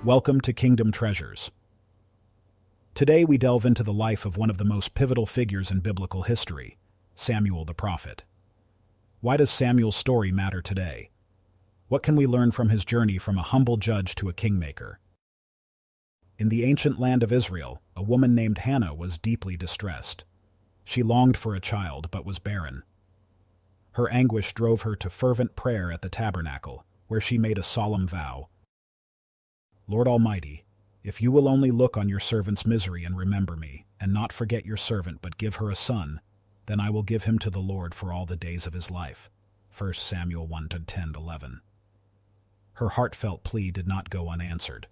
Welcome to Kingdom Treasures. Today we delve into the life of one of the most pivotal figures in biblical history, Samuel the prophet. Why does Samuel's story matter today? What can we learn from his journey from a humble judge to a kingmaker? In the ancient land of Israel, a woman named Hannah was deeply distressed. She longed for a child but was barren. Her anguish drove her to fervent prayer at the tabernacle, where she made a solemn vow. Lord Almighty, if you will only look on your servant's misery and remember me, and not forget your servant but give her a son, then I will give him to the Lord for all the days of his life. 1 Samuel 1:10-11. Her heartfelt plea did not go unanswered.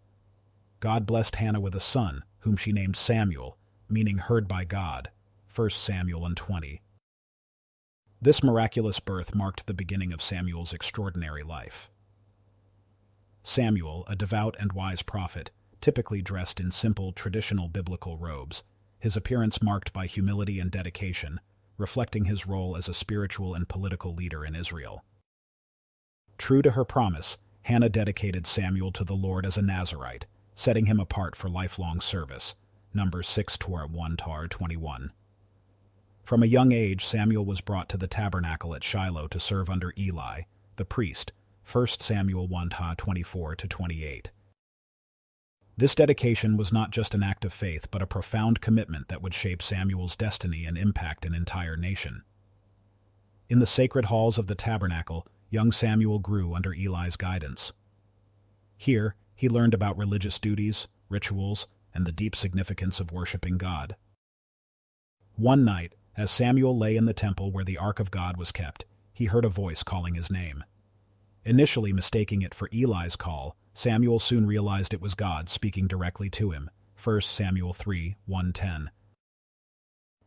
God blessed Hannah with a son, whom she named Samuel, meaning heard by God. 1 Samuel 1:20. This miraculous birth marked the beginning of Samuel's extraordinary life. Samuel, a devout and wise prophet, typically dressed in simple, traditional biblical robes, his appearance marked by humility and dedication, reflecting his role as a spiritual and political leader in Israel. True to her promise, Hannah dedicated Samuel to the Lord as a Nazirite, setting him apart for lifelong service. Numbers 6:1-21. From a young age, Samuel was brought to the tabernacle at Shiloh to serve under Eli, the priest. 1 Samuel 1:24-28. This dedication was not just an act of faith, but a profound commitment that would shape Samuel's destiny and impact an entire nation. In the sacred halls of the tabernacle, young Samuel grew under Eli's guidance. Here, he learned about religious duties, rituals, and the deep significance of worshiping God. One night, as Samuel lay in the temple where the Ark of God was kept, he heard a voice calling his name. Initially mistaking it for Eli's call, Samuel soon realized it was God speaking directly to him. 1 Samuel 3:1-10.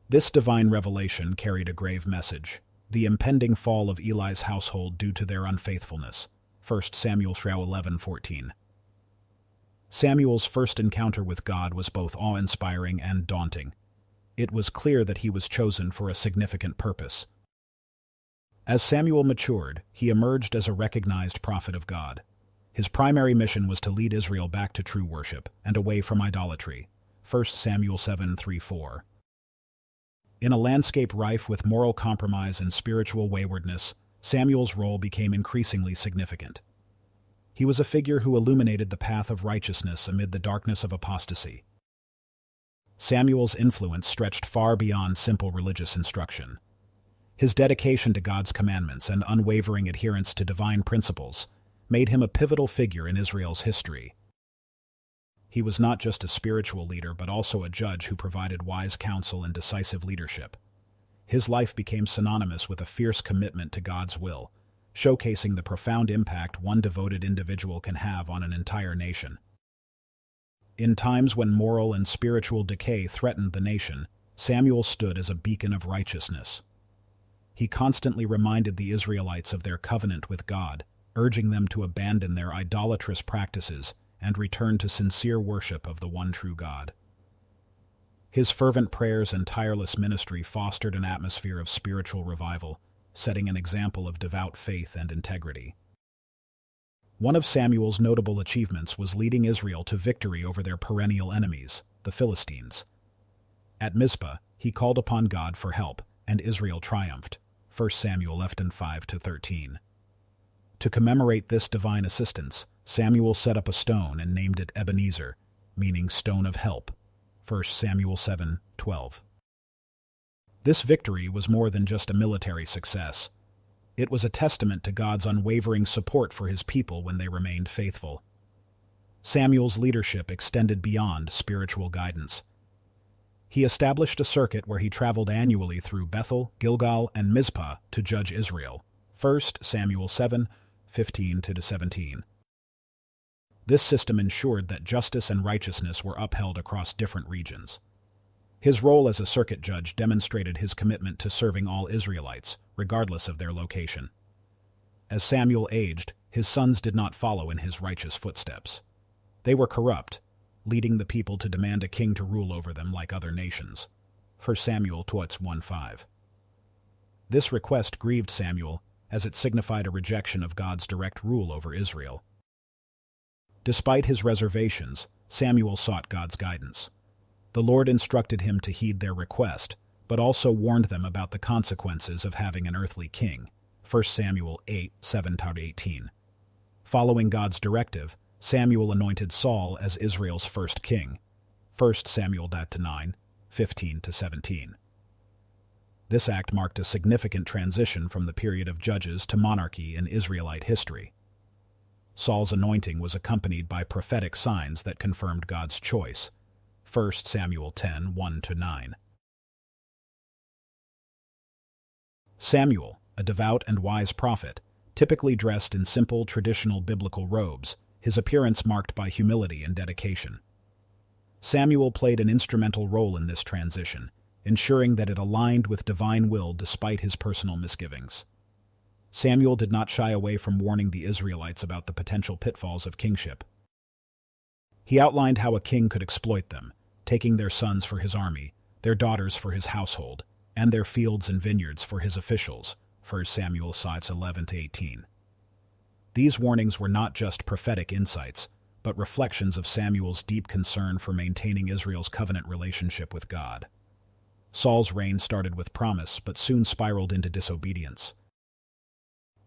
This divine revelation carried a grave message: the impending fall of Eli's household due to their unfaithfulness. 1 Samuel 11:14. Samuel's first encounter with God was both awe-inspiring and daunting. It was clear that he was chosen for a significant purpose. As Samuel matured, he emerged as a recognized prophet of God. His primary mission was to lead Israel back to true worship and away from idolatry. 1 Samuel 7:3-4. In a landscape rife with moral compromise and spiritual waywardness, Samuel's role became increasingly significant. He was a figure who illuminated the path of righteousness amid the darkness of apostasy. Samuel's influence stretched far beyond simple religious instruction. His dedication to God's commandments and unwavering adherence to divine principles made him a pivotal figure in Israel's history. He was not just a spiritual leader, but also a judge who provided wise counsel and decisive leadership. His life became synonymous with a fierce commitment to God's will, showcasing the profound impact one devoted individual can have on an entire nation. In times when moral and spiritual decay threatened the nation, Samuel stood as a beacon of righteousness. He constantly reminded the Israelites of their covenant with God, urging them to abandon their idolatrous practices and return to sincere worship of the one true God. His fervent prayers and tireless ministry fostered an atmosphere of spiritual revival, setting an example of devout faith and integrity. One of Samuel's notable achievements was leading Israel to victory over their perennial enemies, the Philistines. At Mizpah, he called upon God for help, and Israel triumphed. 1 Samuel 5-13. To commemorate this divine assistance, Samuel set up a stone and named it Ebenezer, meaning stone of help. 1 Samuel 7:12. This victory was more than just a military success. It was a testament to God's unwavering support for his people when they remained faithful. Samuel's leadership extended beyond spiritual guidance. He established a circuit where he traveled annually through Bethel, Gilgal, and Mizpah to judge Israel. 1 Samuel 7:15-17. This system ensured that justice and righteousness were upheld across different regions. His role as a circuit judge demonstrated his commitment to serving all Israelites, regardless of their location. As Samuel aged, his sons did not follow in his righteous footsteps. They were corrupt, leading the people to demand a king to rule over them like other nations. 1 Samuel 1:5. This request grieved Samuel, as it signified a rejection of God's direct rule over Israel. Despite his reservations, Samuel sought God's guidance. The Lord instructed him to heed their request, but also warned them about the consequences of having an earthly king. 1 Samuel 8:7-18. Following God's directive, Samuel anointed Saul as Israel's first king. 1 Samuel 9:15-17. This act marked a significant transition from the period of judges to monarchy in Israelite history. Saul's anointing was accompanied by prophetic signs that confirmed God's choice. 1 Samuel 10:1-9. Samuel, a devout and wise prophet, typically dressed in simple, traditional biblical robes, his appearance marked by humility and dedication. Samuel played an instrumental role in this transition, ensuring that it aligned with divine will despite his personal misgivings. Samuel did not shy away from warning the Israelites about the potential pitfalls of kingship. He outlined how a king could exploit them, taking their sons for his army, their daughters for his household, and their fields and vineyards for his officials. 1 Samuel 11-18. These warnings were not just prophetic insights, but reflections of Samuel's deep concern for maintaining Israel's covenant relationship with God. Saul's reign started with promise, but soon spiraled into disobedience.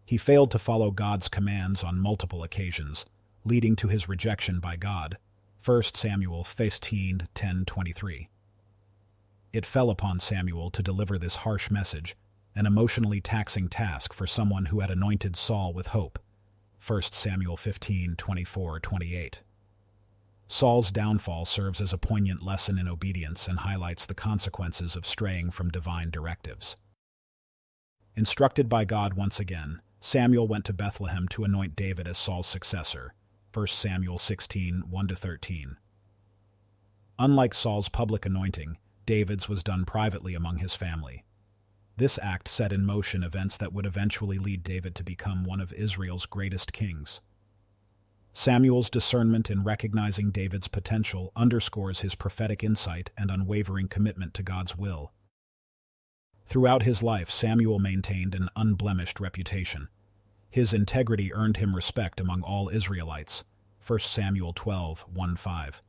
He failed to follow God's commands on multiple occasions, leading to his rejection by God. 1 Samuel 15:10-23. It fell upon Samuel to deliver this harsh message, an emotionally taxing task for someone who had anointed Saul with hope. 1 Samuel 15:24-28. Saul's downfall serves as a poignant lesson in obedience and highlights the consequences of straying from divine directives. Instructed by God once again, Samuel went to Bethlehem to anoint David as Saul's successor. 1 Samuel 16:1-13. Unlike Saul's public anointing, David's was done privately among his family. This act set in motion events that would eventually lead David to become one of Israel's greatest kings. Samuel's discernment in recognizing David's potential underscores his prophetic insight and unwavering commitment to God's will. Throughout his life, Samuel maintained an unblemished reputation. His integrity earned him respect among all Israelites. 1 Samuel 12:1-5.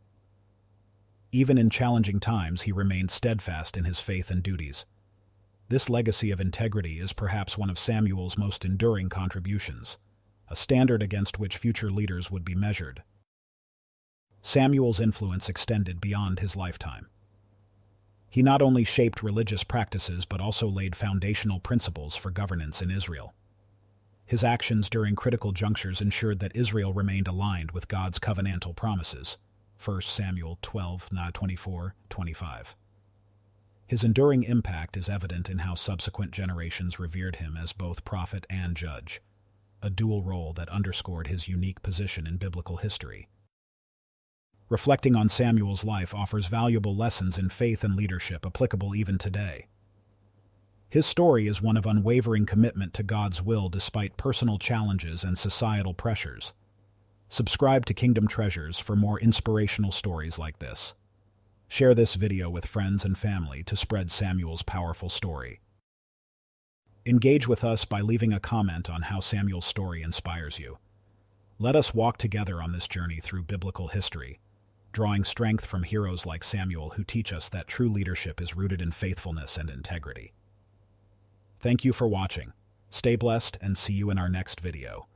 Even in challenging times, he remained steadfast in his faith and duties. This legacy of integrity is perhaps one of Samuel's most enduring contributions, a standard against which future leaders would be measured. Samuel's influence extended beyond his lifetime. He not only shaped religious practices but also laid foundational principles for governance in Israel. His actions during critical junctures ensured that Israel remained aligned with God's covenantal promises. 1 Samuel 12:24-25. His enduring impact is evident in how subsequent generations revered him as both prophet and judge, a dual role that underscored his unique position in biblical history. Reflecting on Samuel's life offers valuable lessons in faith and leadership applicable even today. His story is one of unwavering commitment to God's will despite personal challenges and societal pressures. Subscribe to Kingdom Treasures for more inspirational stories like this. Share this video with friends and family to spread Samuel's powerful story. Engage with us by leaving a comment on how Samuel's story inspires you. Let us walk together on this journey through biblical history, drawing strength from heroes like Samuel who teach us that true leadership is rooted in faithfulness and integrity. Thank you for watching. Stay blessed and see you in our next video.